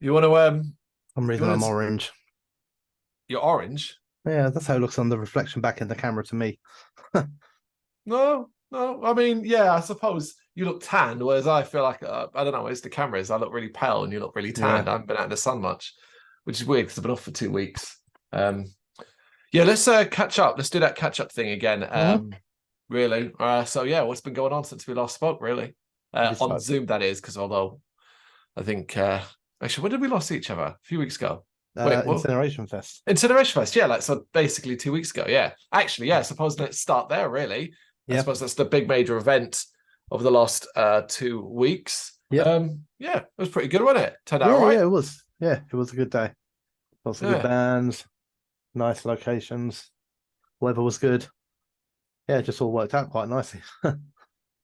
You want to For some you reason want I'm to orange. you're orange? Yeah, that's how it looks on the reflection back in the camera to me. No, no. I mean, yeah, I suppose you look tanned, whereas I feel like I don't know. It's the cameras. I look really pale, and you look really Yeah. tanned. I haven't been out in the sun much, which is weird because I've been off for 2 weeks. Um, yeah, let's catch up. Let's do that catch up thing again. Hmm. Really. So yeah, what's been going on since we last spoke? Really, Just on like, Zoom that is, because although I think actually, when did we last see each other? A few weeks ago. Wait, well, Incineration Fest. Incineration Fest, yeah, like so basically 2 weeks ago. Yeah. Actually, yeah, I suppose let's start there, really. I Yep. suppose that's the big major event of the last 2 weeks. Yep. Yeah, it was pretty good, wasn't it? Turned out all Yeah, right. yeah, it was. Yeah, it was a good day. Lots of good Yeah. bands, nice locations. Weather was good. Yeah, it just all worked out quite nicely.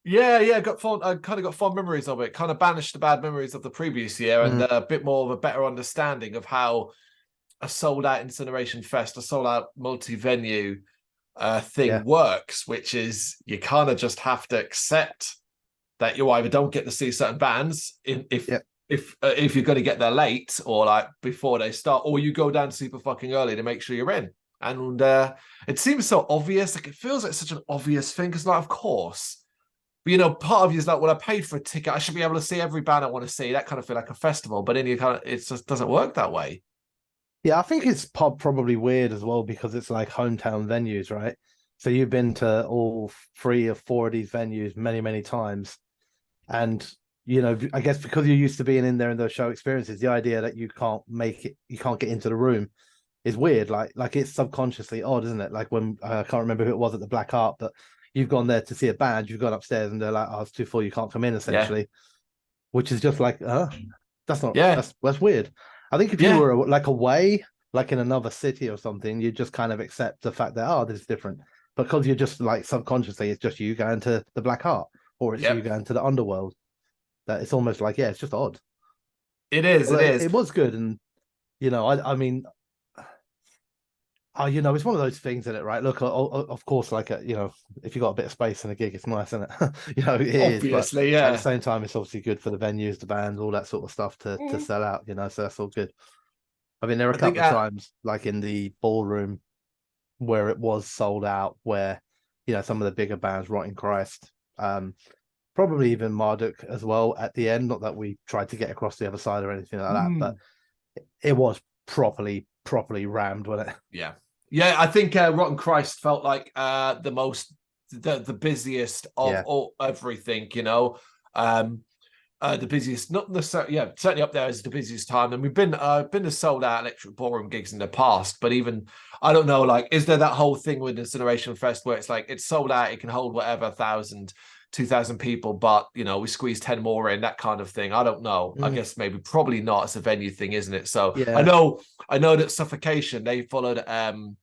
Yeah, got fond. I kind of got fond memories of it. Kind of banished the bad memories of the previous year, and Mm, a bit more of a better understanding of how a sold out Incineration Fest, a sold out multi venue yeah. thing works, which is you kind of just have to accept that you either don't get to see certain bands Yep. if you're going to get there late or like before they start, or you go down super fucking early to make sure you're in. And it seems so obvious, like it feels like such an obvious thing because, like, of course, but part of you is like, well, I paid for a ticket, I should be able to see every band I want to see. That kind of feel like a festival, but then you kind of it just doesn't work that way. Yeah, I think it's probably weird as well because it's like hometown venues, right? So you've been to all three or four of these venues many, many times. And I guess because you're used to being in there in those show experiences, the idea that you can't make it, you can't get into the room is weird. Like it's subconsciously odd, isn't it? Like when I can't remember who it was at the Black Heart, but you've gone there to see a band, you've gone upstairs and they're like, "Oh, it's too full, you can't come in," Yeah, essentially, which is just like, that's not yeah, that's weird. I think if you yeah, were like away, like in another city or something, you just kind of accept the fact that this is different. Because you're just like subconsciously, it's just you going to the Black Heart or it's you yep. going to the Underworld. That it's almost like it's just odd. It is, it Although is. it was good, and I mean, it's one of those things in it, right? Look, of course, like if you got a bit of space in a gig, it's nice, isn't it? It is, but Obviously, at the yeah. same time, it's obviously good for the venues, the bands, all that sort of stuff to Mm. sell out. So that's all good. I mean, there are a I think couple of times, like in the ballroom, where it was sold out, where some of the bigger bands, Rotting Christ, probably even Marduk as well at the end. Not that we tried to get across the other side or anything like that, but mm. it was properly rammed, wasn't it? Yeah, yeah. I think Rotten Christ felt like the busiest of Yeah, all everything. Um, the busiest, not necessarily, yeah, certainly up there as the busiest time. And we've been to sold out electric ballroom gigs in the past, but even I don't know, like, is there that whole thing with Incineration Fest where it's like it's sold out, it can hold whatever 1,000, 2,000 people, but we squeeze 10 more in, that kind of thing. I don't know. I mm, guess maybe probably not. It's a venue thing, isn't it? So I yeah, know I know that Suffocation they followed Rotten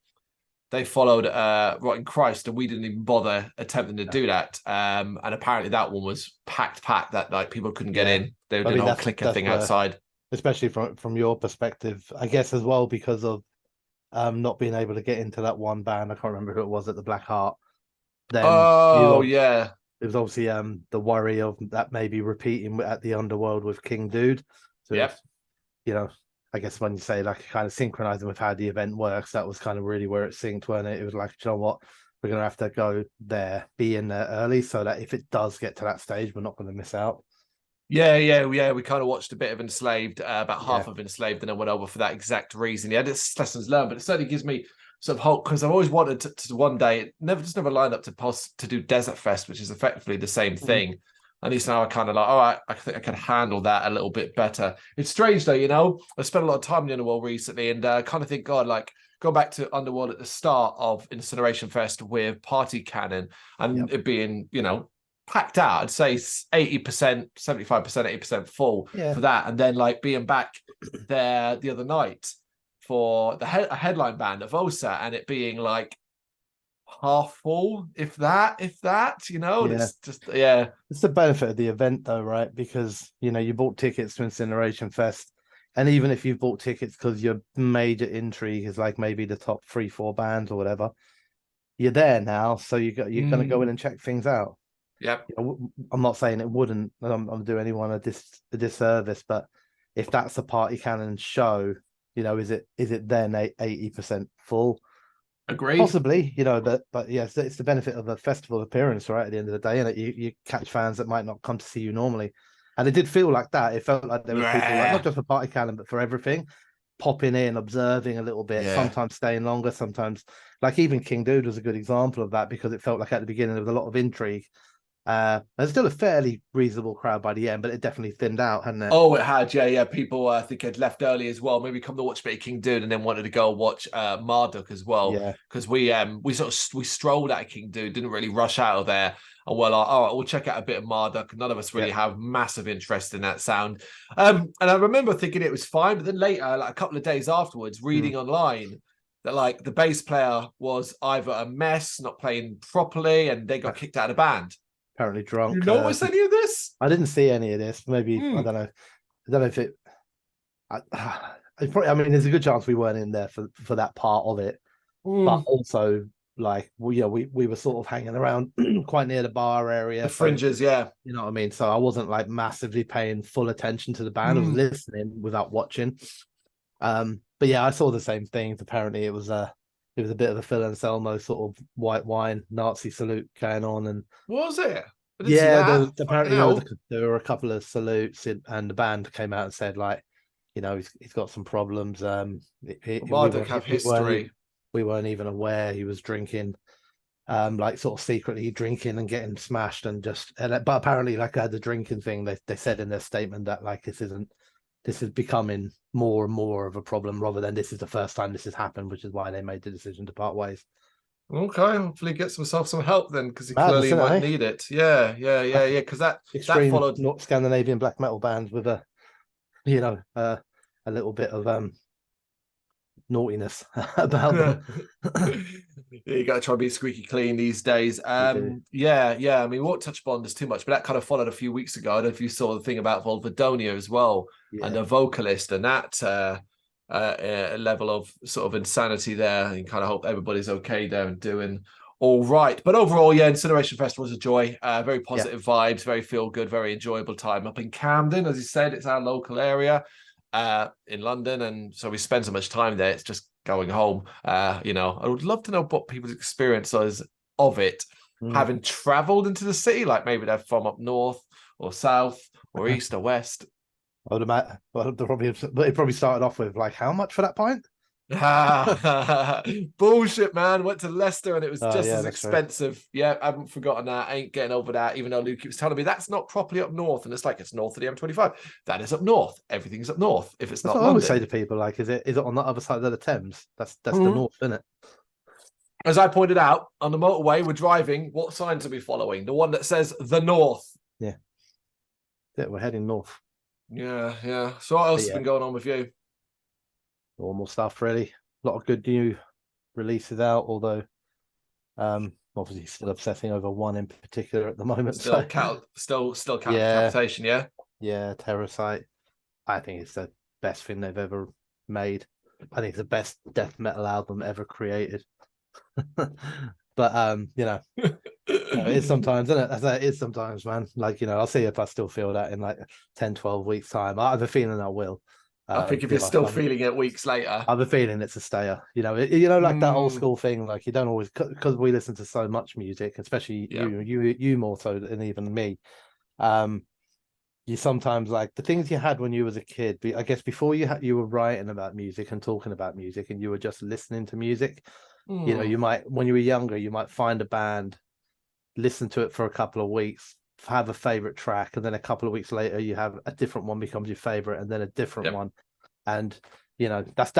Christ, and we didn't even bother attempting to yeah. do that. And apparently that one was packed that night. People couldn't get Yeah. in. They were I doing mean, a whole clicker that's thing where, outside. especially from your perspective, I guess as well because of not being able to get into that one band. I can't remember who it was at the Black Heart. Then Oh yeah, it was obviously the worry of that maybe repeating at the Underworld with King Dude. So yep, it's, you know, I guess when you say like kind of synchronizing with how the event works, that was kind of really where it synced, when it was like, you know what, we're gonna have to go there, be in there early, so that if it does get to that stage, we're not going to miss out. yeah. We kind of watched a bit of Enslaved, about half Yeah. of Enslaved, and then went over for that exact reason. Yeah, it's lessons learned, but it certainly gives me sort of hope because I've always wanted to one day. It never lined up to do Desert Fest, which is effectively the same Mhm. thing. At least now I kind of like, all right, I think I can handle that a little bit better. It's strange though, I spent a lot of time in the Underworld recently, and kind of think, God, like go back to Underworld at the start of Incineration Fest with Party Cannon and Yep. it being, packed out. I'd say 80%, 75%, 80% full Yeah. for that, and then like being back there the other night for a headline band of Osa, and it being like half full, if that, and Yeah. it's just yeah. It's the benefit of the event, though, right? Because you bought tickets to Incineration Fest, and even if you've bought tickets because your major intrigue is like maybe the top three, four bands or whatever, you're there now, so you're going to go in Mm, and check things out. yep. I'm not saying it wouldn't do anyone a disservice, but if that's a party cannon show, you know, is it then 80% full? Agreed. Possibly, you know, but yeah, it's the benefit of a festival appearance, right? At the end of the day, and you catch fans that might not come to see you normally, and it did feel like that. It felt like there was people, like, not Yeah. just for party cannon, but for everything, popping in, observing a little bit, Yeah. sometimes staying longer, sometimes, like, even King Dude was a good example of that, because it felt like at the beginning there was a lot of intrigue. There's still a fairly reasonable crowd by the end, but it definitely thinned out, hadn't it? Oh, it had, yeah, yeah. People, I think, had left early as well. Maybe come to watch a bit of King Dude and then wanted to go watch Marduk as well. Yeah. Because we sort of we strolled out of King Dude, didn't really rush out of there. And we're like, all right, we'll check out a bit of Marduk. None of us really have massive interest in that sound. And I remember thinking it was fine, but then later, like a couple of days afterwards, reading online that like the bass player was either a mess, not playing properly, and they got kicked out of the band. Apparently You drunk. notice any of this? I didn't see any of this. Maybe I don't know. I don't know if it. It's probably, I mean, there's a good chance we weren't in there for that part of it, but also, like, we were sort of hanging around quite near the bar area, The fringes, yeah. you know what I mean. So I wasn't like massively paying full attention to the band. I was listening without watching. But yeah, I saw the same things. Apparently, it was a bit of a Phil Anselmo sort of white wine Nazi salute going on, and Was it? I didn't see yeah, that. apparently there were a couple of salutes, and the band came out and said, like, you know, he's got some problems. Marduk have history. We weren't even aware he was drinking, like sort of secretly drinking and getting smashed, but apparently, like, the drinking thing, they said in their statement that, like, this is becoming more and more of a problem, rather than this is the first time this has happened, which is why they made the decision to part ways. Okay, hopefully he gets himself some help then, because he Madness, clearly might eh? need it. Yeah. Because that Extreme followed. North Scandinavian black metal bands with a little bit of naughtiness about them. You got to try and be squeaky clean these days. Yeah. I mean, we won't touch upon this too much, but that kind of followed a few weeks ago. I don't know if you saw the thing about Volvodonia as well, and a vocalist, and that level of sort of insanity there. And kind of hope everybody's okay there and doing all right. But overall, yeah, Incineration Fest was a joy. Very positive vibes, very feel good, very enjoyable time up in Camden. As you said, it's our local area in London, and so we spend so much time there. It's just going home. You know, I would love to know what people's experience is of it, having traveled into the city, like maybe they're from up north or south or east or west. I would imagine, well, it probably started off with, like, how much for that pint? Bullshit, man. Went to Leicester and it was just as expensive. Right. Yeah, I haven't forgotten that. I ain't getting over that, even though Luke keeps telling me that's not properly up north. And it's like, it's north of the M25. That is up north. Everything's up north. If it's not London. I always say to people, like, is it on the other side of the Thames? That's the north, isn't it? As I pointed out, on the motorway, we're driving. What signs are we following? The one that says the north. Yeah, we're heading north. Yeah. So what else has been going on with you? Normal stuff, really. A lot of good new releases out, although obviously still obsessing over one in particular at the moment. Still Capitation, yeah? Yeah, Terrorsight. I think it's the best thing they've ever made. I think it's the best death metal album ever created. But it is sometimes, isn't it? It is sometimes, man. Like, I'll see if I still feel that in like 10, 12 weeks time. I have a feeling I will. I think if you're still feeling it weeks later, I have a feeling it's a stayer. Like that old school thing. Like, you don't always, because we listen to so much music, especially you more so than even me. You sometimes, like, the things you had when you was a kid. I guess before you were writing about music and talking about music, and you were just listening to music. You might, when you were younger, you might find a band, listen to it for a couple of weeks, have a favorite track, and then a couple of weeks later you have a different one becomes your favorite, and then a different one, and that's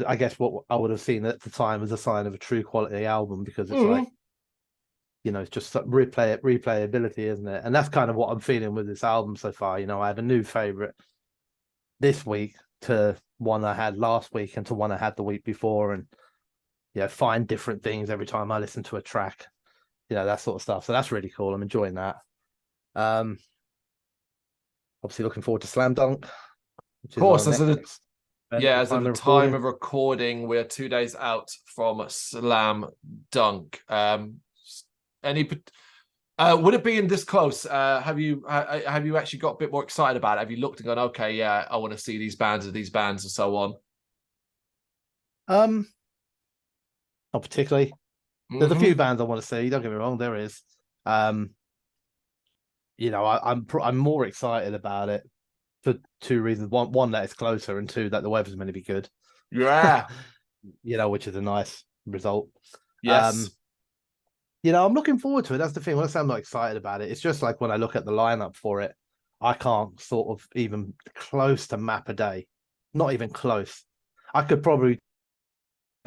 I guess what I would have seen at the time as a sign of a true quality album, because it's like, it's just replayability, isn't it? And that's kind of what I'm feeling with this album so far. I have a new favorite this week to one I had last week and to one I had the week before, and find different things every time I listen to a track, that sort of stuff. So that's really cool. I'm enjoying that. Obviously looking forward to Slam Dunk. Of course, as of the time of recording, we're 2 days out from Slam Dunk. Would it be in this close? Have you actually got a bit more excited about it? Have you looked and gone, okay, yeah, I want to see these bands and so on? Not particularly. There's a few bands I want to see. Don't get me wrong, there is. You know, I'm more excited about it for two reasons. One that it's closer, and two that the weather's going to be good. Yeah. You know, which is a nice result. Yes. You know, I'm looking forward to it. That's the thing. When I say I'm not excited about it, it's just like when I look at the lineup for it, I can't sort of even close to map a day. Not even close. I could probably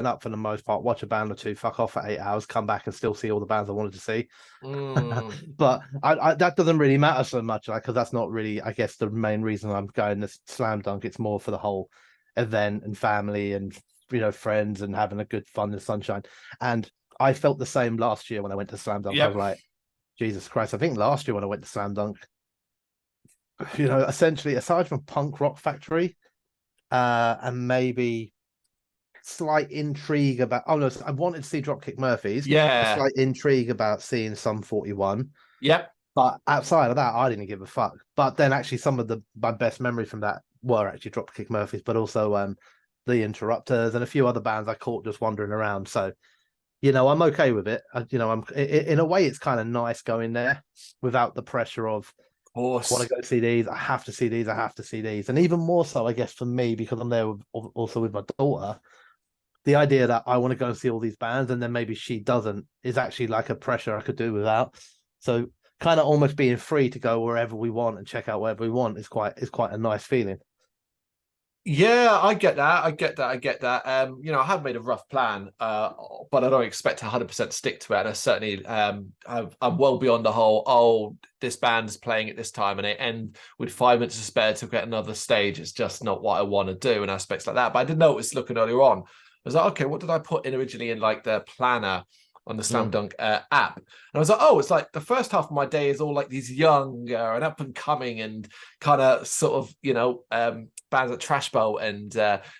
up for the most part, watch a band or two, fuck off for 8 hours, come back and still see all the bands I wanted to see. But I that doesn't really matter so much, like, because that's not really, I guess, the main reason I'm going to Slam Dunk. It's more for the whole event and family and, you know, friends and having a good fun and sunshine. And I felt the same last year when I went to Slam Dunk. I was like, Jesus Christ. I think last year when I went to Slam Dunk, you know, essentially aside from Punk Rock Factory and maybe slight intrigue about, oh no, I wanted to see Dropkick Murphys. A slight intrigue about seeing Sum 41. Yep. But outside of that, I didn't give a fuck. But then actually some of my best memories from that were actually Dropkick Murphys, but also the Interrupters and a few other bands I caught just wandering around. So, you know, I'm okay with it. You know, I'm in a way it's kind of nice going there without the pressure of course. I want to go see these. I have to see these. I have to see these. And even more so, I guess, for me, because I'm there also with my daughter, the idea that I want to go and see all these bands and then maybe she doesn't is actually like a pressure I could do without. So kind of almost being free to go wherever we want and check out wherever we want is quite a nice feeling. Yeah, I get that. I get that. You know, I have made a rough plan, but I don't expect to 100% stick to it. And I certainly, I'm well beyond the whole, oh, this band's playing at this time and it end with 5 minutes to spare to get another stage. It's just not what I want to do and aspects like that. But I did notice looking earlier on, I was like, okay, what did I put in originally in like the planner on the Slam Dunk app? And I was like, oh, it's like the first half of my day is all like these young and up and coming and kind of sort of, you know, bands like Trash Bowl and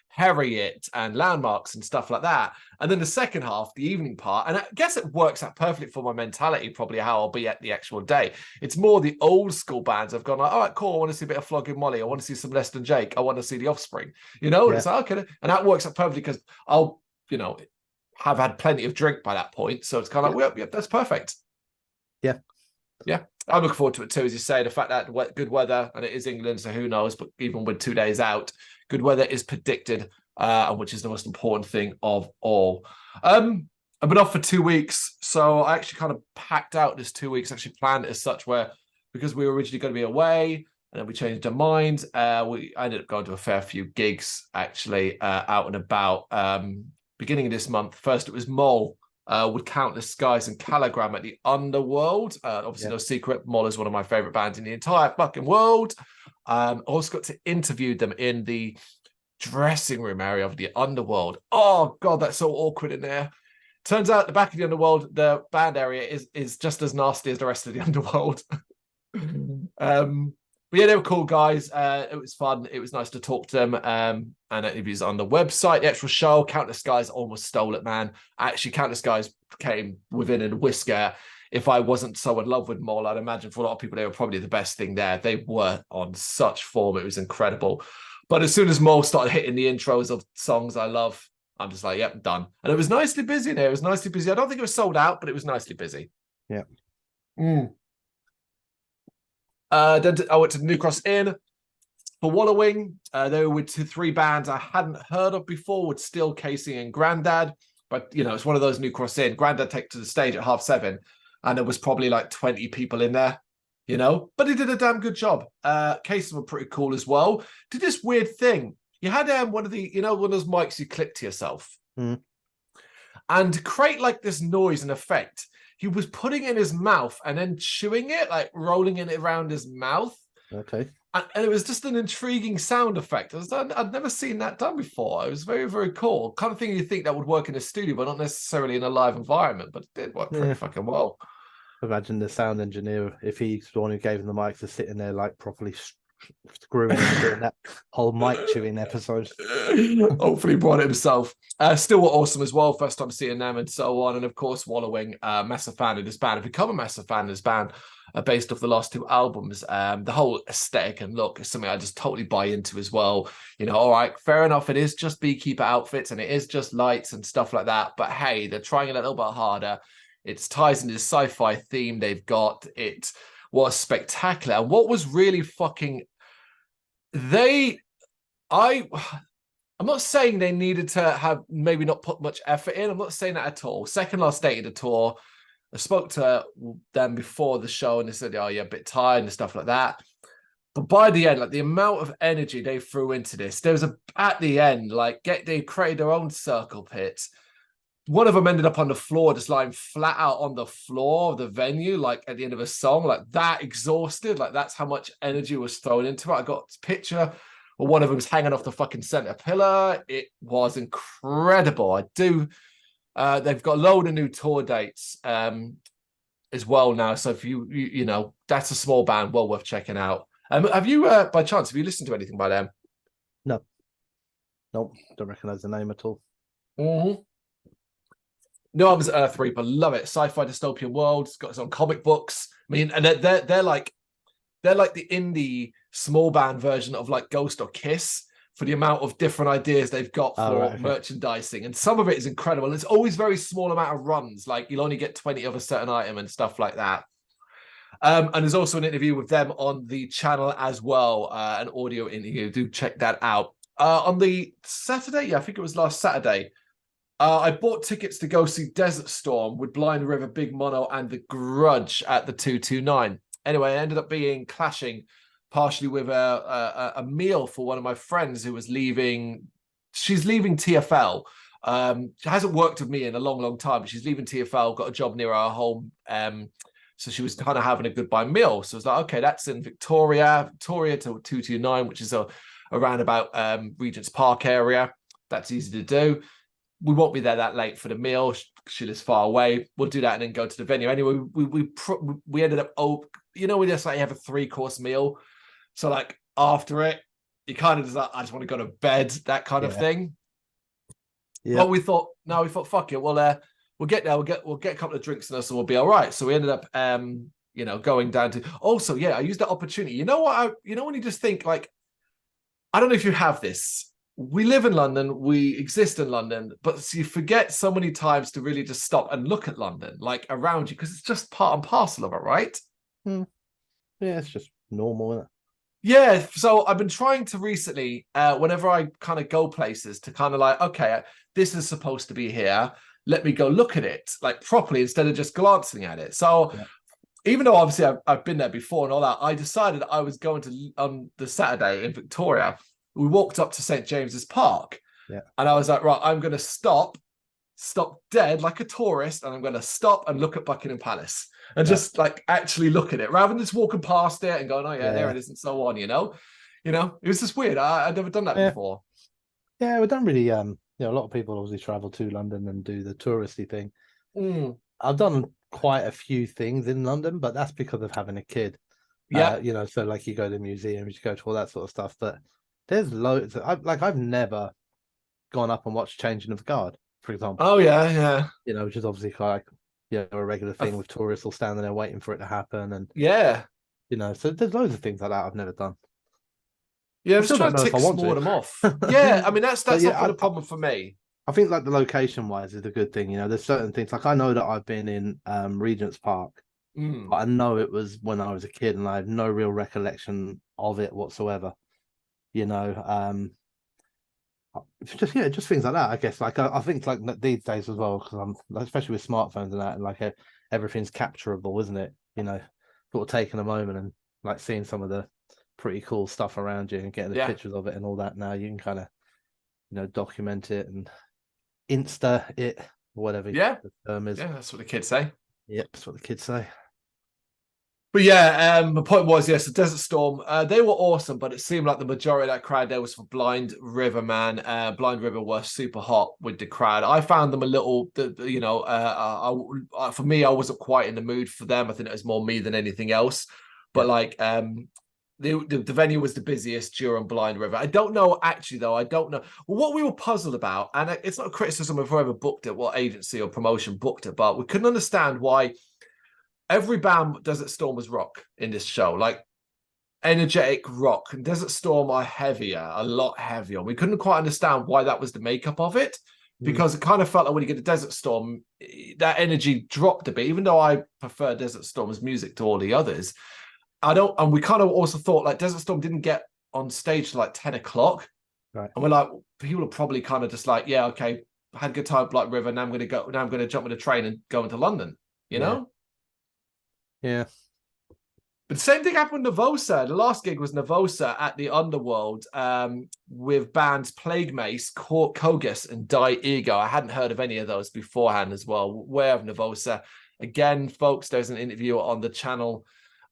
Harriet and Landmarks and stuff like that. And then the second half, the evening part, and I guess it works out perfectly for my mentality, probably how I'll be at the actual day. It's more the old school bands I've gone like, all right, cool, I want to see a bit of Flogging Molly. I want to see some Less Than Jake. I want to see The Offspring, you know? And it's like, okay. And that works out perfectly because I'll, you know, have had plenty of drink by that point. So it's kind of like, well, yeah, that's perfect. Yeah. Yeah. I'm looking forward to it too, as you say, the fact that good weather, and it is England, so who knows, but even with 2 days out, good weather is predicted, which is the most important thing of all. I've been off for 2 weeks, so I actually kind of packed out this 2 weeks, actually planned it as such, where because we were originally going to be away, and then we changed our minds, I ended up going to a fair few gigs, actually, out and about. Beginning of this month, first it was Mole, with Countless Skies and Caligram at the Underworld. Obviously, no secret, Mole is one of my favorite bands in the entire fucking world. Also got to interview them in the dressing room area of the Underworld. Oh god, that's so awkward in there. Turns out the back of the Underworld, the band area is just as nasty as the rest of the Underworld. But yeah, they were cool guys. It was fun. It was nice to talk to them. And interviews on the website. The actual show, Countless Skies almost stole it, man. Actually, Countless Skies came within a whisker. If I wasn't so in love with Mole, I'd imagine for a lot of people, they were probably the best thing there. They were on such form. It was incredible. But as soon as Mole started hitting the intros of songs I love, I'm just like, yep, done. And it was nicely busy there. It was nicely busy. I don't think it was sold out, but it was nicely busy. Yeah. Then I went to the New Cross Inn for Wallowing. They were with 3 bands I hadn't heard of before, with Still, Casey, and Grandad. But, you know, it's one of those New Cross Inn. Grandad take to the stage at 7:30, and there was probably like 20 people in there, you know? But he did a damn good job. Casey were pretty cool as well. Did this weird thing. You had one of the, you know, one of those mics you clip to yourself. And to create like this noise and effect, he was putting it in his mouth and then chewing it, like rolling it around his mouth. Okay. And it was just an intriguing sound effect. I'd never seen that done before. It was very, very cool. Kind of thing you think that would work in a studio, but not necessarily in a live environment. But it did work pretty fucking well. Imagine the sound engineer, if he's the one who gave him the mic, to sitting there like properly screwing him doing that whole mic chewing episode. Hopefully brought it himself. Still were awesome as well. First time seeing them and so on. And of course, Wallowing, massive fan of this band. I've become a massive fan of this band based off the last two albums. The whole aesthetic and look is something I just totally buy into as well. You know, all right, fair enough. It is just beekeeper outfits and it is just lights and stuff like that. But hey, they're trying it a little bit harder. It ties into the sci-fi theme they've got. It was spectacular. And what was really fucking... I'm not saying they needed to have maybe not put much effort in. I'm not saying that at all. Second last date of the tour, I spoke to them before the show and they said, oh, you're a bit tired and stuff like that. But by the end, like the amount of energy they threw into this, there was at the end, like they created their own circle pits. One of them ended up on the floor, just lying flat out on the floor of the venue, like at the end of a song, like that exhausted. Like that's how much energy was thrown into it. I got a picture. Well, one of them was hanging off the fucking center pillar. It was incredible. They've got a load of new tour dates as well now. So if you know, that's a small band, well worth checking out. Have you, by chance, have you listened to anything by them? No. Nope. Don't recognize the name at all. Mm-hmm. No, I was Earth Reaper. Love it. Sci-fi dystopian world. It's got its own comic books. I mean, and they're like the indie small band version of like Ghost or Kiss for the amount of different ideas they've got for merchandising. And some of it is incredible. It's always very small amount of runs. Like you'll only get 20 of a certain item and stuff like that. And there's also an interview with them on the channel as well, an audio interview. Do check that out. On the Saturday, I think it was last Saturday, I bought tickets to go see Desert Storm with Blind River, Big Mono, and The Grudge at the 229. Anyway, I ended up clashing partially with a meal for one of my friends who was leaving. She's leaving TFL. She hasn't worked with me in a long, long time, but she's leaving TFL, got a job near our home. So she was kind of having a goodbye meal. So I was like, okay, that's in Victoria to 229, which is around about Regent's Park area. That's easy to do. We won't be there that late for the meal. She lives far away. We'll do that and then go to the venue. Anyway, we ended up, we just like have a 3-course meal. So like after it, you kind of just like, I just want to go to bed, that kind of thing. Yeah. But we thought, fuck it. We'll get there. We'll get a couple of drinks in us and we'll be all right. So we ended up, going down to. Also, I used that opportunity. You know what? When you just think like, I don't know if you have this. We live in London, we exist in London, but you forget so many times to really just stop and look at London, like around you, because it's just part and parcel of it, right? Yeah, it's just normal, isn't it? Yeah, so I've been trying to recently, whenever I kind of go places, to kind of like, okay, this is supposed to be here. Let me go look at it, like properly, instead of just glancing at it. So even though obviously I've been there before and all that, I decided I was going to, on the Saturday in Victoria, we walked up to St. James's Park. Yeah. And I was like, right, I'm going to stop dead like a tourist, and I'm going to stop and look at Buckingham Palace and just like actually look at it rather than just walking past it and going, oh yeah, there it is and so on, you know, it was just weird. I'd never done that before. Yeah, we don't really, a lot of people obviously travel to London and do the touristy thing. I've done quite a few things in London, but that's because of having a kid. Yeah. So like you go to museums, you go to all that sort of stuff, but there's loads. I've never gone up and watched Changing of the Guard, for example. Oh yeah. Which is obviously like a regular thing with tourists all standing there waiting for it to happen, and so there's loads of things like that I've never done. Yeah, I'm just trying to tick some more of them off. Yeah, I mean that's not the problem for me. I think like the location wise is the good thing. There's certain things like I know that I've been in Regent's Park, but I know it was when I was a kid, and I have no real recollection of it whatsoever. Just things like that. I guess like I think like these days as well, because I'm especially with smartphones and that, and like everything's capturable, isn't it? Sort of taking a moment and like seeing some of the pretty cool stuff around you and getting the pictures of it and all that. Now you can kind of document it and Insta it, whatever the term is. Yeah, that's what the kids say. Yep, that's what the kids say. But yeah, the point was, yes, the Desert Storm, they were awesome, but it seemed like the majority of that crowd there was for Blind River, man. Blind River were super hot with the crowd. I found them a little, for me, I wasn't quite in the mood for them. I think it was more me than anything else. But the venue was the busiest during Blind River. I don't know, actually, though. I don't know. Well, what we were puzzled about, and it's not a criticism of whoever booked it, what agency or promotion booked it, but we couldn't understand why every band Desert Storm was rock in this show. Like, energetic rock, and Desert Storm are heavier, a lot heavier. We couldn't quite understand why that was the makeup of it, because it kind of felt like when you get to Desert Storm, that energy dropped a bit, even though I prefer Desert Storm's music to all the others. And we kind of also thought like Desert Storm didn't get on stage till like 10 o'clock. Right. And we're like, people are probably kind of just like, yeah, okay, I had a good time at Black River. Now I'm going to jump on a train and go into London, you know? Yeah. But the same thing happened with Nervosa. The last gig was Nervosa at the Underworld with bands Plague Mace, Kogus, and Die Ego. I hadn't heard of any of those beforehand as well. Aware of Nervosa. Again, folks, there's an interview on the channel,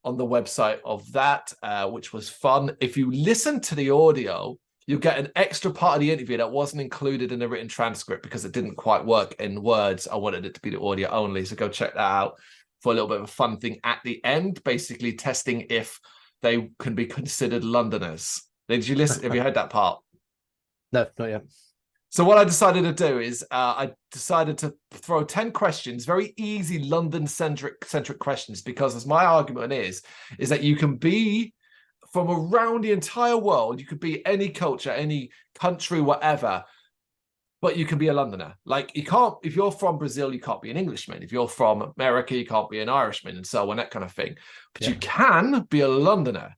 on the website of that, which was fun. If you listen to the audio, you'll get an extra part of the interview that wasn't included in the written transcript because it didn't quite work in words. I wanted it to be the audio only, so go check that out for a little bit of a fun thing at the end, basically testing if they can be considered Londoners. Did you listen? Have you heard that part? No, not yet. So what I decided to do is I decided to throw 10 questions, very easy London-centric questions, because as my argument is that you can be from around the entire world, you could be any culture, any country, whatever, but you can be a Londoner. Like, you can't, if you're from Brazil, you can't be an Englishman. If you're from America, you can't be an Irishman, and so on, that kind of thing. But you can be a Londoner.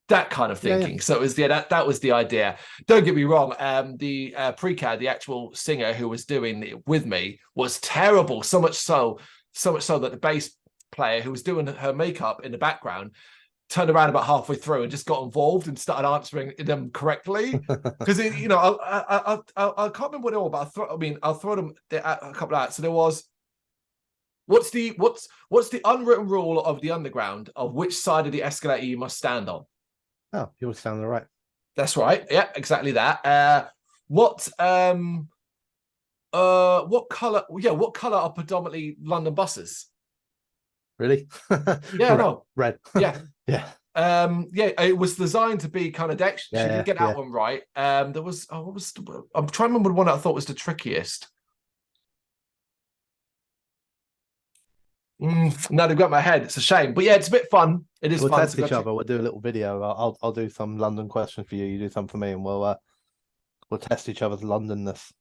That kind of thinking. So it was that was the idea. Don't get me wrong. The Precad, the actual singer who was doing it with me, was terrible. So much so that the bass player who was doing her makeup in the background turned around about halfway through and just got involved and started answering them correctly. Because I can't remember what they were, but I'll throw them a couple out. So there was. What's the unwritten rule of the underground of which side of the escalator you must stand on? Oh, you always sound all right. That's right. Yeah, exactly that. What color? Yeah, what color are predominantly London buses? Really? Yeah, no. Red. Yeah. Yeah. Yeah, it was designed to be kind of Dex. She didn't get that one right. There was I'm trying to remember the one that I thought was the trickiest. No, they've got my head. It's a shame, but yeah, it's a bit fun. It is we'll fun. Test each other. We'll do a little video. I'll do some London questions for you. You do some for me, and we'll test each other's Londonness.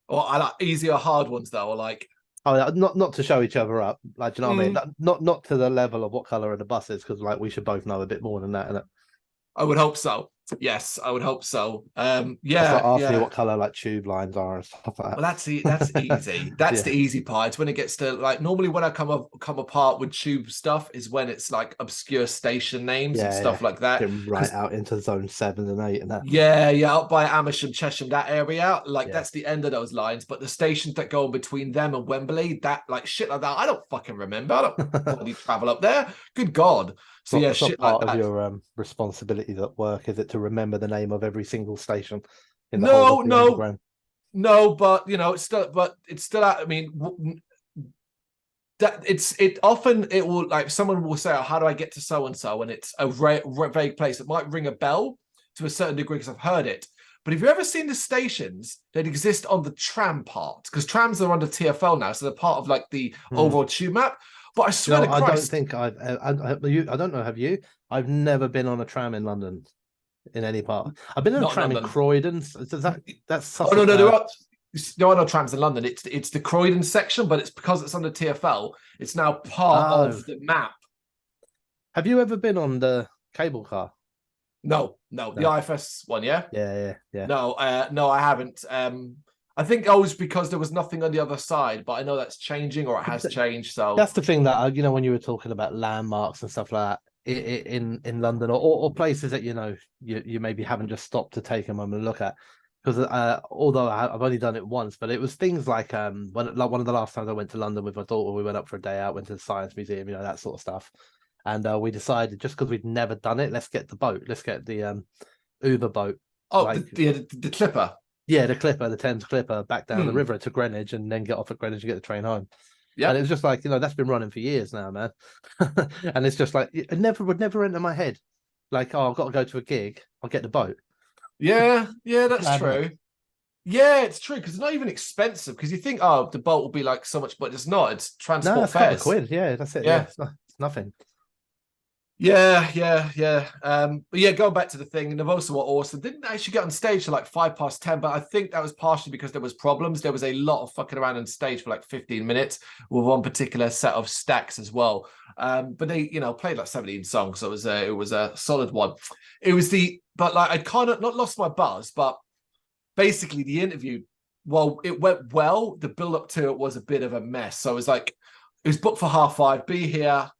Or I like easy or hard ones though, or like. Oh, not to show each other up. Like, you know what I mean? Not to the level of what color are the buses, because like we should both know a bit more than that, innit? I would hope so. Yes, I would hope so. Yeah. Like asking what color like tube lines are and stuff like that. Well, that's easy. That's the easy part. It's when it gets to like normally when I come apart with tube stuff is when it's like obscure station names and stuff like that. Right out into zone 7 and 8 and that. Yeah, up by Amersham, Chesham, that area. Like that's the end of those lines. But the stations that go in between them and Wembley, that like shit like that, I don't fucking remember. I don't bloody travel up there. Good God. So yeah, shit like that. Part of your responsibilities at work, is it, to remember the name of every single station in the whole of the underground? No, but you know, it's still I mean, that it often will like someone will say, oh, how do I get to so and so, and it's a vague place. It might ring a bell to a certain degree because I've heard it. But have you ever seen the stations that exist on the tram part? Because trams are under TfL now, so they're part of like the overall tube map. But I swear to Christ, I don't think I don't know. Have you? I've never been on a tram in London, in any part. I've been on a tram in Croydon. That's such no, there are no trams in London. It's the Croydon section, but it's because it's under TfL. It's now part of the map. Have you ever been on the cable car? No, the IFS one, yeah. No, I haven't. I think it was because there was nothing on the other side, but I know that's changing, or it has changed. So that's the thing that when you were talking about landmarks and stuff like that in London or places that you maybe haven't just stopped to take a moment and look at, because although I've only done it once, but it was things like one of the last times I went to London with my daughter, we went up for a day out, went to the Science Museum, that sort of stuff, and we decided, just because we'd never done it, let's get the boat, let's get the Uber boat. Oh, the Clipper. Yeah, the Clipper, the Thames Clipper, back down the river to Greenwich, and then get off at Greenwich and get the train home. Yeah, and it was just like, that's been running for years now, man. And it's just like, it would never enter my head Like, oh, I've got to go to a gig. I'll get the boat. Yeah, that's Plan true. it. Yeah, it's true because it's not even expensive because you think, oh, the boat will be like so much, but it's not. It's No, transport it's a couple of fares. quid. Yeah, that's it. Yeah, Yeah. it's nothing. Yeah. But yeah, going back to the thing, Nervosa were awesome. Didn't actually get on stage till like 10:05, but I think that was partially because there was problems. There was a lot of fucking around on stage for like 15 minutes with one particular set of stacks as well. But they, played like 17 songs, so it was a solid one. But like I kind of not lost my buzz, but basically the interview, well, it went well. The build up to it was a bit of a mess. So it was like it was booked for 5:30. Be here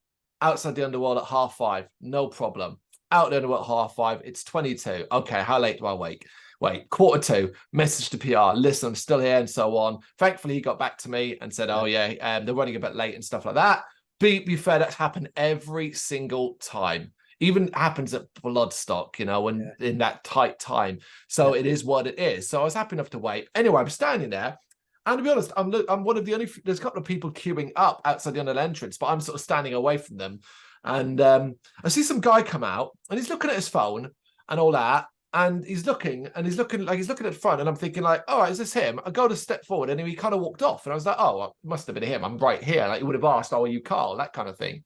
outside the underworld at 5:30, no problem. Out there at 5:30, it's 22. Okay, how late do I wait? Wait, 1:45, message to PR, listen, I'm still here and so on. Thankfully, he got back to me and said, oh yeah, they're running a bit late and stuff like that. Be fair, that's happened every single time. Even happens at Bloodstock, when in that tight time. So it is what it is. So I was happy enough to wait. Anyway, I'm standing there. And to be honest, I'm one of the only, there's a couple of people queuing up outside the underl entrance, but I'm sort of standing away from them. And I see some guy come out and he's looking at his phone and all that. And he's looking at the front. And I'm thinking like, all right, is this him? I go to step forward and he kind of walked off. And I was like, oh, well, it must have been him. I'm right here. Like he would have asked, oh, are you Carl? That kind of thing.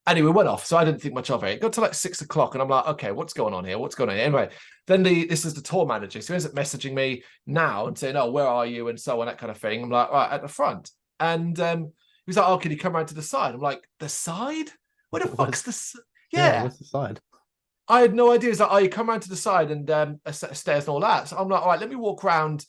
Anyway, went off, so I didn't think much of it. It got to like 6 o'clock, and I'm like, okay, what's going on here? What's going on here? Anyway, then this is the tour manager, so he ends up messaging me now and saying, oh, where are you? And so on, that kind of thing. I'm like, right, at the front. And he was like, oh, can you come around to the side? I'm like, the side? Where the fuck's the Yeah, what's the side? I had no idea. He's like, oh, you come around to the side and a set of stairs and all that. So I'm like, all right, let me walk around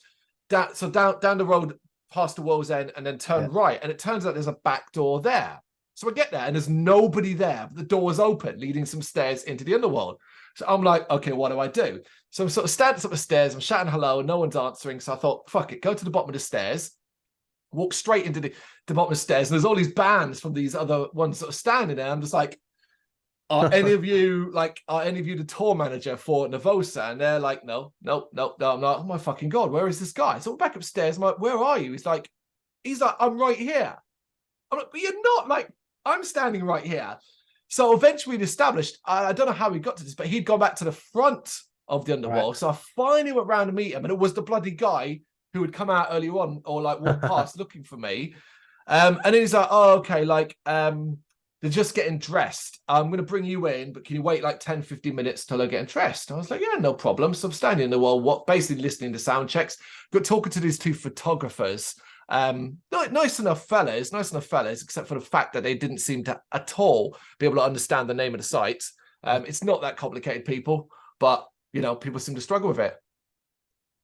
down the road past the World's End and then turn right. And it turns out there's a back door there. So I get there and there's nobody there, but the door is open, leading some stairs into the underworld. So I'm like, okay, what do I do? So I'm sort of standing up the stairs, I'm shouting hello, no one's answering. So I thought, fuck it, go to the bottom of the stairs, walk straight into the bottom of the stairs. And there's all these bands from these other ones sort of standing there. I'm just like, are any of you the tour manager for Nervosa? And they're like, no, I'm not. Oh my fucking God, where is this guy? So I'm back upstairs. I'm like, where are you? He's like, I'm right here. I'm like, but you're not. Like, I'm standing right here. So eventually we established, I don't know how we got to this, but he'd gone back to the front of the underworld. Right. So I finally went round to meet him, and it was the bloody guy who had come out earlier on or like walked past looking for me. And then he's like, oh, okay, like they're just getting dressed. I'm going to bring you in, but can you wait like 10, 15 minutes till they're getting dressed? I was like, yeah, no problem. So I'm standing in the wall, basically listening to sound checks, got talking to these two photographers. Nice enough fellas, except for the fact that they didn't seem to at all be able to understand the name of the site. It's not that complicated, people, but people seem to struggle with it.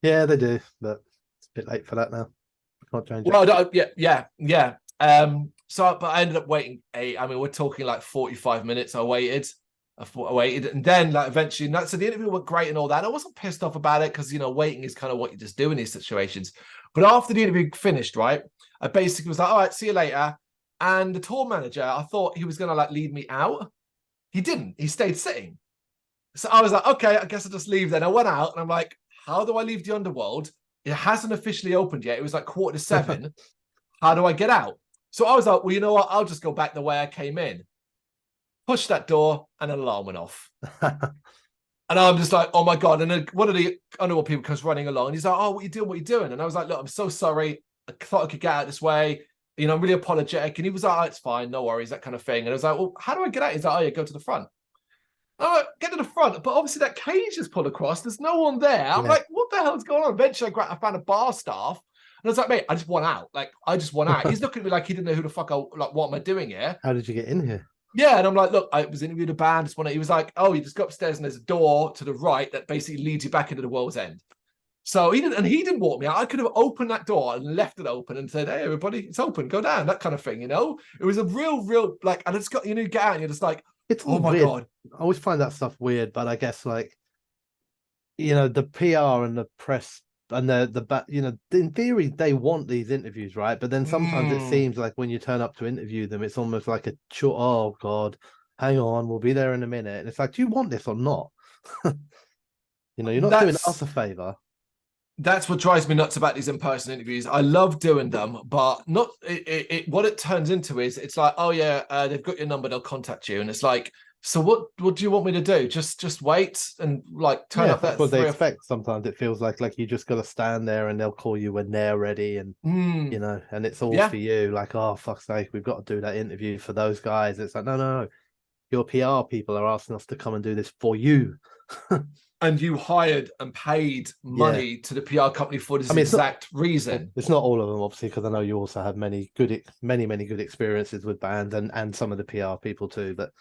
Yeah, they do, but it's a bit late for that now. Can't change it. Well, yeah. But I ended up waiting we're talking like 45 minutes. I waited, and then like eventually, so the interview went great and all that. I wasn't pissed off about it because waiting is kind of what you just do in these situations. But after the interview finished, right, I basically was like, all right, see you later. And the tour manager, I thought he was going to like lead me out. He didn't. He stayed sitting. So I was like, okay, I guess I'll just leave then. I went out and I'm like, how do I leave the underworld? It hasn't officially opened yet. It was like 7:15. How do I get out? So I was like, well, you know what? I'll just go back the way I came in. Push that door and an alarm went off. And I'm just like, oh my God. And then one of the underworld people comes running along and he's like, oh, what you doing? And I was like, look, I'm so sorry. I thought I could get out this way. I'm really apologetic. And he was like, oh, it's fine. No worries, that kind of thing. And I was like, well, how do I get out? He's like, oh, yeah, go to the front. I'm like, get to the front. But obviously that cage is pulled across. There's no one there. I'm like, what the hell is going on? Eventually I found a bar staff. And I was like, mate, I just want out. Like, I just want out. He's looking at me like he didn't know who the fuck what am I doing here? How did you get in here? Yeah, and I'm like, look, I was interviewed a band. He was like, oh, you just go upstairs and there's a door to the right that basically leads you back into the World's End. So he didn't walk me out. I could have opened that door and left it open and said, hey, everybody, it's open, go down, that kind of thing, It was a real, like, and it's got, get out and you're just like, it's oh my weird. God. I always find that stuff weird, but I guess like, the PR and the press and in theory they want these interviews, right? But then sometimes it seems like when you turn up to interview them, it's almost like oh God, hang on, we'll be there in a minute. And it's like, do you want this or not? You're not doing us a favor. That's what drives me nuts about these in-person interviews. I love doing them, but not what it turns into is it's like, oh yeah, they've got your number, they'll contact you. And it's like, So what do you want me to do? Just wait and like turn Yeah, up that's at what they 3 or expect. Sometimes it feels like you just got to stand there and they'll call you when they're ready, and mm, you know, and it's all yeah. for you. Like, oh fuck's sake, we've got to do that interview for those guys. It's like, no, no, no. Your PR people are asking us to come and do this for you. And you hired and paid Yeah. money to the PR company for this I mean, exact reason. it's not all of them, obviously, because I know you also have many good experiences with bands and some of the PR people too. But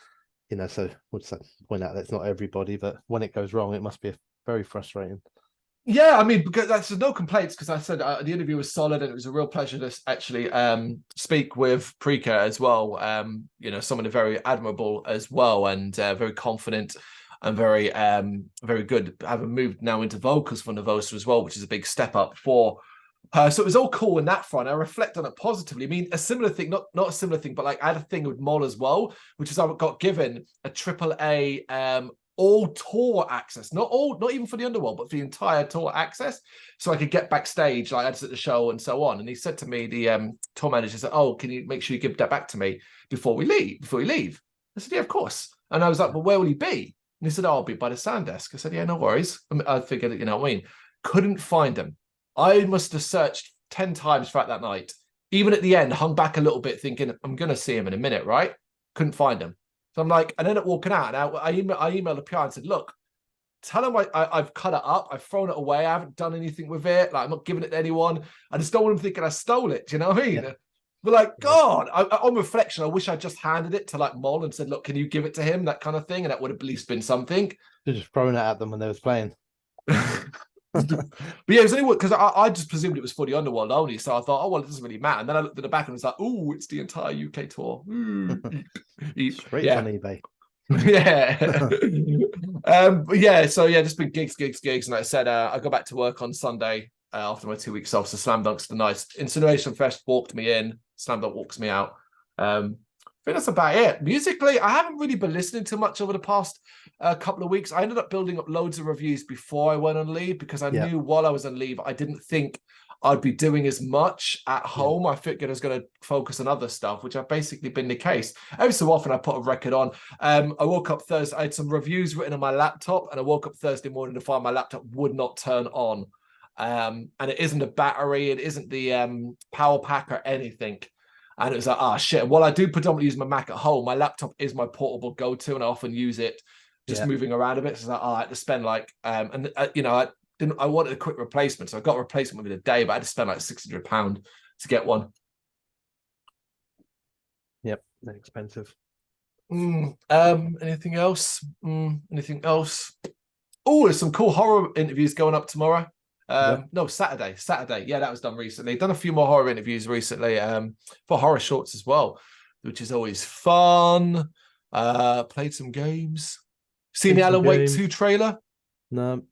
you know, so we'll just point out that's not everybody. But when it goes wrong, it must be very frustrating. Yeah, I mean, because there's no complaints because I said the interview was solid and it was a real pleasure to actually speak with Preaker as well. You know, someone very admirable as well and very confident and very good. Having moved now into vocals for Nervosa as well, which is a big step up for her. So it was all cool in that front. I reflect on it positively. I mean, a similar thing, not a similar thing, but like I had a thing with Mol as well, which is I got given a AAA all tour access, not even for the Underworld, but for the entire tour access, so I could get backstage, like I was at the show and so on. And he said to me, the tour manager said, "Oh, can you make sure you give that back to me before we leave? Before you leave?" I said, "Yeah, of course." And I was like, "Well, where will he be?" And he said, "Oh, I'll be by the sound desk." I said, "Yeah, no worries." I figured, you know what I mean. Couldn't find him. I must have searched 10 times throughout that night. Even at the end, hung back a little bit, thinking, "I'm going to see him in a minute, right?" Couldn't find him. So I'm like, and then at walking out, and I emailed the PR and said, "Look, tell them I've cut it up. I've thrown it away. I haven't done anything with it. Like, I'm not giving it to anyone. I just don't want them thinking I stole it." Do you know what I mean? Yeah. But like, God, on reflection, I wish I just handed it to like Mol and said, "Look, can you give it to him?" That kind of thing. And that would have at least been something. They're just throwing it at them when they was playing. But yeah, it was only because I just presumed it was for the Underworld only. So I thought, oh, well, it doesn't really matter. And then I looked at the back and was like, oh, it's the entire UK tour. Straight Yeah. on eBay. Yeah. But yeah, so yeah, just been gigs. And like I said, I go back to work on Sunday after my 2 weeks off. So Slam Dunk's the nice Incineration Fest walked me in, Slam Dunk walks me out. I think that's about it. Musically, I haven't really been listening to much over the past couple of weeks. I ended up building up loads of reviews before I went on leave because I knew while I was on leave, I didn't think I'd be doing as much at home. I figured I was going to focus on other stuff, which have basically been the case. Every so often I put a record on. I woke up Thursday, I had some reviews written on my laptop, and I woke up Thursday morning to find my laptop would not turn on. And it isn't a battery, it isn't the power pack or anything. And it was like, ah, shit. While I do predominantly use my Mac at home, my laptop is my portable go-to, and I often use it just moving around a bit. So it's like, I had to spend like, you know, I wanted a quick replacement, so I got a replacement within a day, but I had to spend like £600 to get one. Yep, they're expensive. Anything else? Anything else? Oh, there's some cool horror interviews going up tomorrow. No, Saturday. Yeah, that was done recently. Done a few more horror interviews recently for horror shorts as well, which is always fun. Played some games. Seen the Alan Wake 2 trailer? No.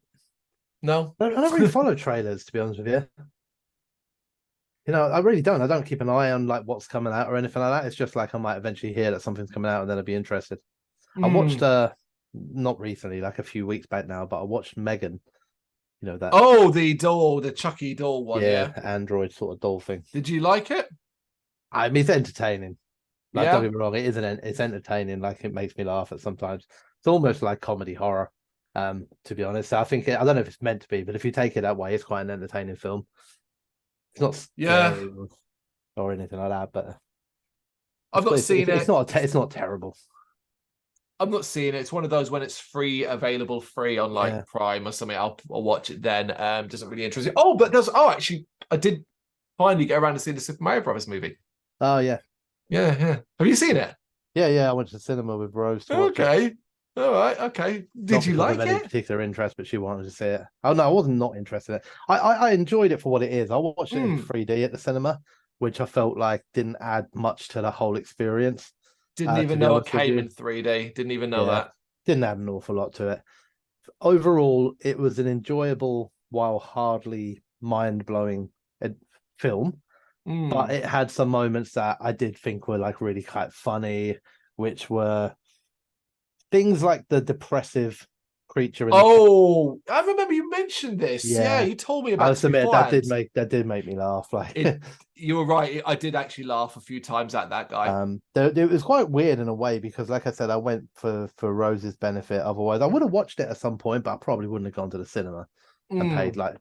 I don't really follow trailers, to be honest with you. You know, I really don't. I don't keep an eye on like what's coming out or anything like that. It's just like I might eventually hear that something's coming out and then I'd be interested. I watched not recently, like a few weeks back now, but I watched Megan. You know that. Oh, the doll, the Chucky doll one. Yeah, Android sort of doll thing. Did you like it? I mean, it's entertaining. Like, yeah. Don't get me wrong, it's entertaining. Like, it makes me laugh at sometimes. It's almost like comedy horror. To be honest, I think I don't know if it's meant to be, but if you take it that way, it's quite an entertaining film. It's not scary or anything like that, but I've not seen it. It's not terrible. I'm not seeing it. It's one of those when it's available free on like Prime or something. I'll watch it then. Doesn't really interest me. Oh, but actually, I did finally get around to seeing the Super Mario Brothers movie. Oh yeah. Have you seen it? Yeah. I went to the cinema with Rose. Okay. All right. Okay. Did you like it? Any particular interest, but she wanted to see it. Oh no, I wasn't not interested in it. I enjoyed it for what it is. I watched it in 3D at the cinema, which I felt like didn't add much to the whole experience. Didn't even know it came in 3D. Didn't even know that. Didn't add an awful lot to it. Overall, it was an enjoyable while hardly mind-blowing film. But it had some moments that I did think were like really quite funny, which were things like the depressive creature in the Oh, I remember you mentioned this. Yeah, yeah. you told me I about must this admit beforehand. that did make me laugh. Like You were right. I did actually laugh a few times at that guy. it was quite weird in a way because, like I said, I went for Rose's benefit. Otherwise, I would have watched it at some point, but I probably wouldn't have gone to the cinema and Mm.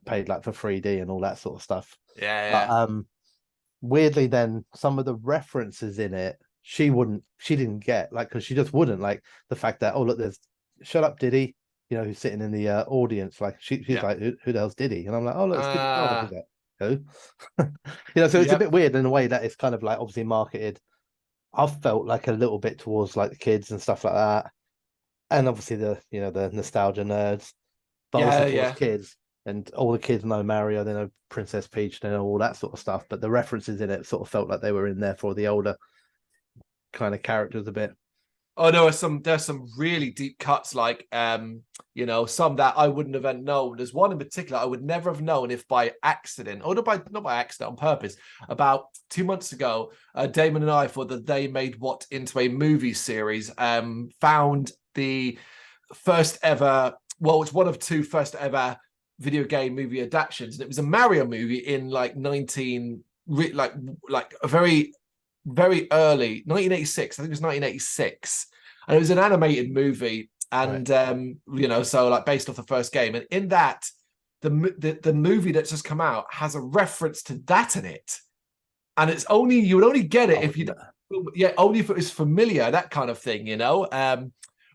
paid like for 3D and all that sort of stuff. Yeah, But yeah. weirdly, then some of the references in it, she didn't get, like, because she just wouldn't, like the fact that, oh look, there's shut up Diddy, you know, who's sitting in the audience, like she's Yeah. like, who the hell's Diddy? And I'm like, oh look, it's Diddy's brother. Who's Uh, that? Who? You know, so it's a yep. bit weird in a way that it's kind of like obviously marketed. I've felt like a little bit towards like the kids and stuff like that, and obviously the the nostalgia nerds, but also Yeah, towards yeah. kids. And all the kids know Mario, they know Princess Peach, they know all that sort of stuff. But the references in it sort of felt like they were in there for the older kind of characters a bit. Oh no, there's some really deep cuts, like some that I wouldn't have known. There's one in particular I would never have known if by accident, or not by accident, on purpose. About 2 months ago, Damon and I, for the They Made What into a Movie series, found the first ever. Well, it's one of two first ever video game movie adaptations, and it was a Mario movie in like a very early 1986. I think it was 1986, and it was an animated movie, and Right. so like based off the first game. And in that, the movie that's just come out has a reference to that in it, and you would only get it Oh, if you, no. only if it was familiar, that kind of thing.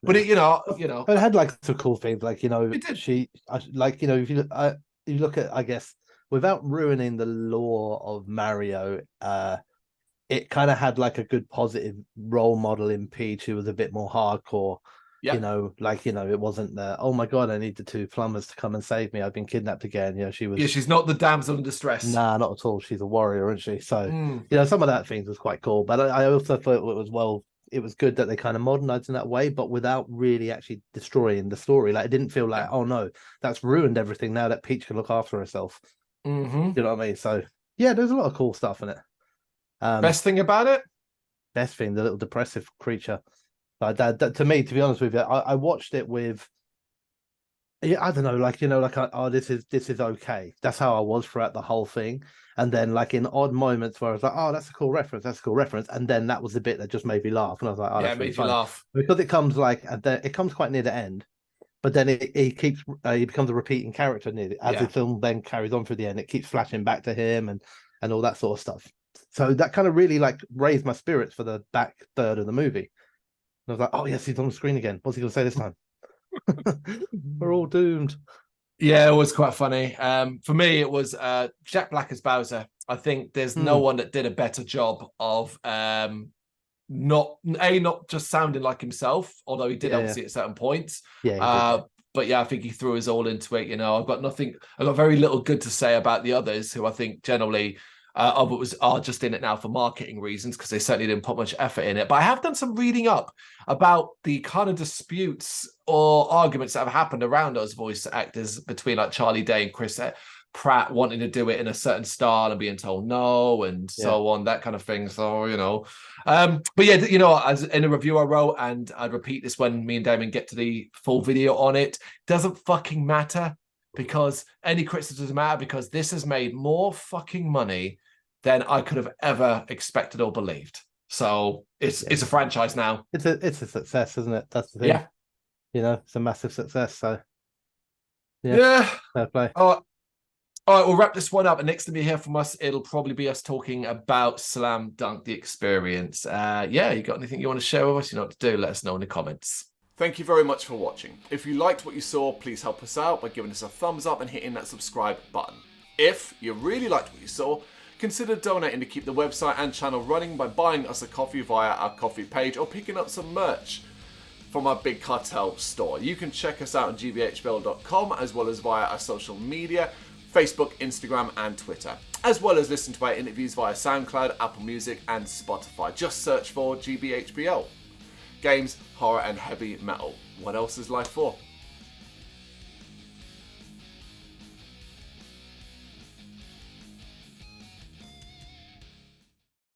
But Yeah. But it had like some cool things, like it did. like if you look at, I guess, without ruining the lore of Mario, it kind of had like a good positive role model in Peach, who was a bit more hardcore. Yeah, It wasn't the, oh my god, I need the two plumbers to come and save me, I've been kidnapped again. She yeah. was, She's not the damsel in distress. nah, not at all. She's a warrior, isn't she? So Mm, some of that things was quite cool. But I also thought it was good that they kind of modernized in that way, but without really actually destroying the story. Like, it didn't feel like, yeah. oh no, that's ruined everything now that Peach can look after herself. Mm-hmm. You know what I mean? So yeah, there's a lot of cool stuff in it. Um, Best thing about it? best thing, the little depressive creature. Like that to me, to be honest with you, I watched it with, yeah, I don't know, like oh, this is okay. That's how I was throughout the whole thing. And then like in odd moments where I was like, oh, that's a cool reference, that's a cool reference. And then that was the bit that just made me laugh. And I was like, oh, Yeah, that's it really made you funny. laugh. Because it comes like it comes quite near the end, but then he becomes a repeating character near as the Yeah. film then carries on through the end. It keeps flashing back to him and all that sort of stuff. So that kind of really like raised my spirits for the back third of the movie. And I was like, oh yes, he's on the screen again. What's he gonna say this time? We're all doomed. Yeah, it was quite funny. For me, it was Jack Black as Bowser. I think there's no Hmm. one that did a better job of not just sounding like himself, although he did Yeah, yeah, obviously at certain points. yeah. He did. Yeah, But yeah, I think he threw his all into it. I've got very little good to say about the others, who I think generally are just in it now for marketing reasons, because they certainly didn't put much effort in it. But I have done some reading up about the kind of disputes or arguments that have happened around those voice actors between like Charlie Day and Chris Pratt wanting to do it in a certain style and being told no, and yeah. so on, that kind of thing. So but yeah, as in a review I wrote, and I'd repeat this when me and Damon get to the full video on it, doesn't fucking matter, because any criticism matter, because this has made more fucking money than I could have ever expected or believed. So it's a franchise now. It's a success, isn't it? That's the thing. Yeah. It's a massive success. So yeah, Yeah. fair play. All right, we'll wrap this one up. And next time you hear from us, it'll probably be us talking about Slam Dunk the Experience. Yeah, you got anything you want to share with us? You know what to do. Let us know in the comments. Thank you very much for watching. If you liked what you saw, please help us out by giving us a thumbs up and hitting that subscribe button. If you really liked what you saw, consider donating to keep the website and channel running by buying us a coffee via our coffee page, or picking up some merch from our Big Cartel store. You can check us out on gbhbl.com, as well as via our social media, Facebook, Instagram and Twitter, as well as listen to our interviews via SoundCloud, Apple Music and Spotify. Just search for GBHBL. Games, horror and heavy metal. What else is life for?